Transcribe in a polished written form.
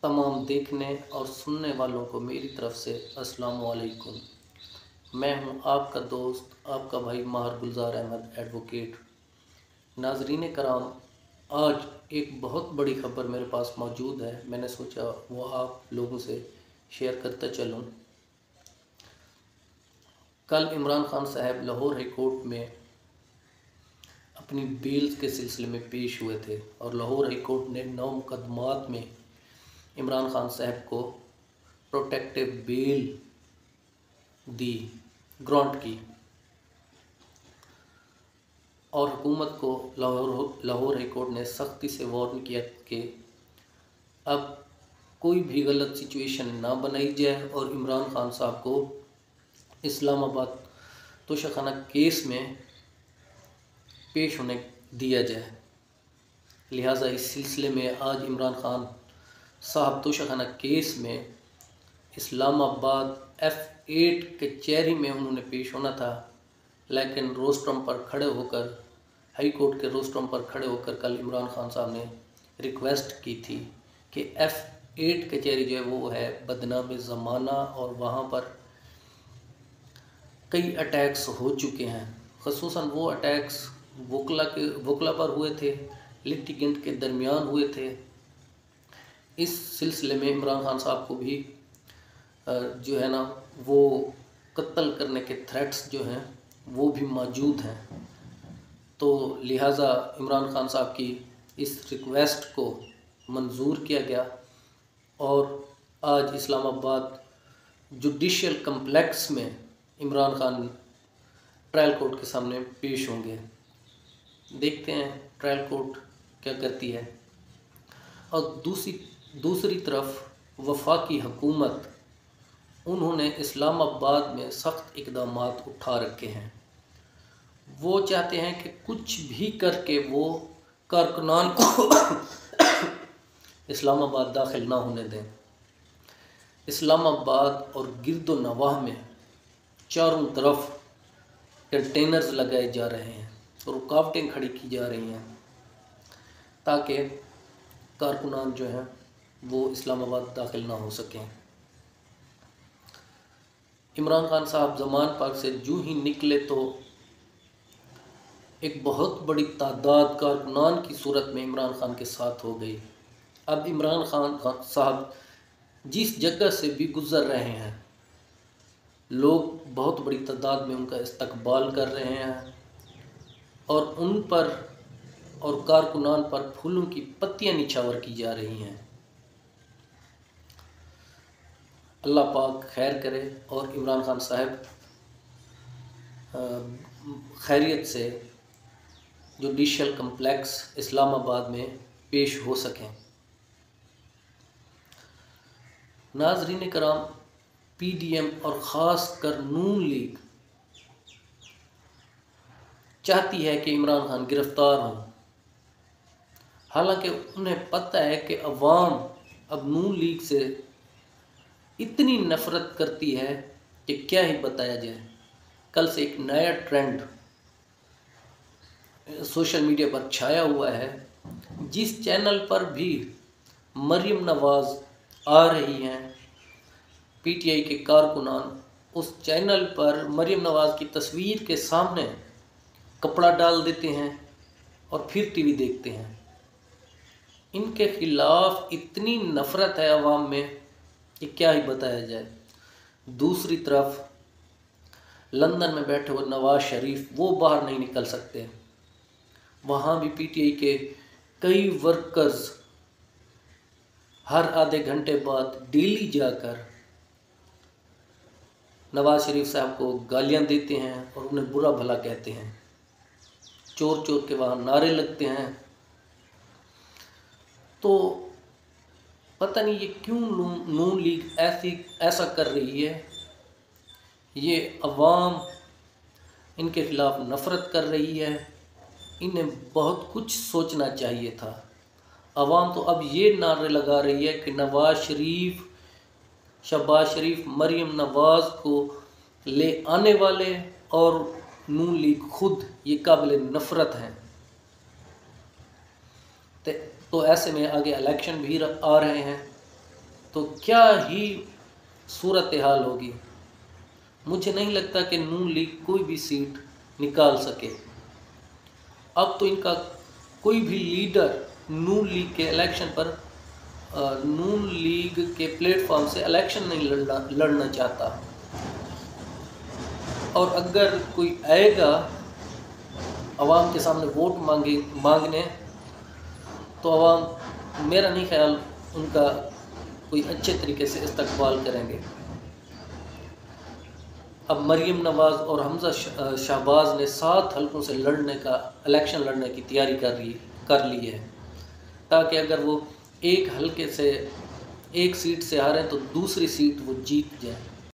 तमाम देखने और सुनने वालों को मेरी तरफ़ से अस्सलाम वालेकुम। मैं हूं आपका दोस्त, आपका भाई माहर गुलजार अहमद एडवोकेट। नाज़रीन कराम, आज एक बहुत बड़ी ख़बर मेरे पास मौजूद है। मैंने सोचा वो आप लोगों से शेयर करता चलूं। कल इमरान खान साहब लाहौर हाई कोर्ट में अपनी बेल के सिलसिले में पेश हुए थे और लाहौर हाई कोर्ट ने 9 मुकदमात में इमरान खान साहब को प्रोटेक्टिव बेल दी, ग्रांट की, और हुकूमत को लाहौर हाई कोर्ट ने सख्ती से वार्न किया कि अब कोई भी गलत सिचुएशन ना बनाई जाए और इमरान खान साहब को इस्लामाबाद तोशाखाना केस में पेश होने दिया जाए। लिहाजा इस सिलसिले में आज इमरान खान साहब तोशाखाना केस में इस्लामाबाद F8 कचहरी में उन्होंने पेश होना था, लेकिन रोस्ट्रम पर खड़े होकर, हाई कोर्ट के रोस्ट्रम पर खड़े होकर कल इमरान खान साहब ने रिक्वेस्ट की थी कि F8 कचहरी जो है वो है बदनाम ज़माना और वहाँ पर कई अटैक्स हो चुके हैं। ख़ुसूसन वो अटैक्स वकला पर हुए थे, लिटिगेंट के दरमियान हुए थे। इस सिलसिले में इमरान खान साहब को भी जो है ना वो कत्ल करने के थ्रेट्स जो हैं वो भी मौजूद हैं। तो लिहाजा इमरान खान साहब की इस रिक्वेस्ट को मंजूर किया गया और आज इस्लामाबाद जुडिशल कम्प्लेक्स में इमरान खान ट्रायल कोर्ट के सामने पेश होंगे। देखते हैं ट्रायल कोर्ट क्या करती है। और दूसरी तरफ वफाकी हुकूमत, उन्होंने इस्लामाबाद में सख्त इक़दाम उठा रखे हैं। वो चाहते हैं कि कुछ भी करके वो कारकुनान को इस्लामाबाद दाखिल ना होने दें। इस्लामाबाद और गिरदो नवाह में चारों तरफ कंटेनर्स लगाए जा रहे हैं, रुकावटें खड़ी की जा रही हैं ताकि कारकुनान जो हैं वो इस्लामाबाद दाखिल ना हो सकें। इमरान खान साहब ज़मान पाक से जूँ ही निकले तो एक बहुत बड़ी तादाद कारकुनान की सूरत में इमरान खान के साथ हो गई। अब इमरान खान साहब जिस जगह से भी गुज़र रहे हैं, लोग बहुत बड़ी तादाद में उनका इस्तकबाल कर रहे हैं और उन पर और कारकुनान पर फूलों की पत्तियां निछावर की जा रही हैं। अल्लाह पाक खैर करे और इमरान खान साहब खैरियत से जुडिशल कम्प्लेक्स इस्लामाबाद में पेश हो सकें। नाज़रीन कराम, PDM और ख़ास कर नून लीग चाहती है कि इमरान खान गिरफ़्तार हों। हालांकि उन्हें पता है कि अवाम अब नून लीग से इतनी नफ़रत करती है कि क्या ही बताया जाए। कल से एक नया ट्रेंड सोशल मीडिया पर छाया हुआ है। जिस चैनल पर भी मरियम नवाज़ आ रही हैं, PTI के कारकुनान उस चैनल पर मरियम नवाज़ की तस्वीर के सामने कपड़ा डाल देते हैं और फिर TV देखते हैं। इनके ख़िलाफ़ इतनी नफ़रत है अवाम में कि क्या ही बताया जाए। दूसरी तरफ लंदन में बैठे हुए नवाज शरीफ, वो बाहर नहीं निकल सकते। वहाँ भी PTI के कई वर्कर्स हर आधे घंटे बाद डेली जाकर नवाज शरीफ साहब को गालियाँ देते हैं और उन्हें बुरा भला कहते हैं। चोर चोर के वहाँ नारे लगते हैं। तो पता नहीं ये क्यों नून लीग ऐसा कर रही है। ये अवाम इनके ख़िलाफ़ नफ़रत कर रही है। इन्हें बहुत कुछ सोचना चाहिए था। अवाम तो अब ये नारे लगा रही है कि नवाज शरीफ, शहबाज शरीफ, मरियम नवाज़ को ले आने वाले और नून लीग खुद ये काबिल नफ़रत हैं। तो ऐसे में आगे इलेक्शन भी आ रहे हैं। तो क्या ही सूरत हाल होगी। मुझे नहीं लगता कि नून लीग कोई भी सीट निकाल सके। अब तो इनका कोई भी लीडर नून लीग के इलेक्शन पर नून लीग के प्लेटफॉर्म से इलेक्शन नहीं लड़ना चाहता। और अगर कोई आएगा अवाम के सामने वोट मांगने, तो अवाम मेरा नहीं ख्याल उनका कोई अच्छे तरीके से इस्तकबाल करेंगे। अब मरीम नवाज़ और हमज़ा शहबाज ने 7 हलकों से इलेक्शन लड़ने की तैयारी कर ली है, ताकि अगर वो एक सीट से हारें तो दूसरी सीट वो जीत जाए।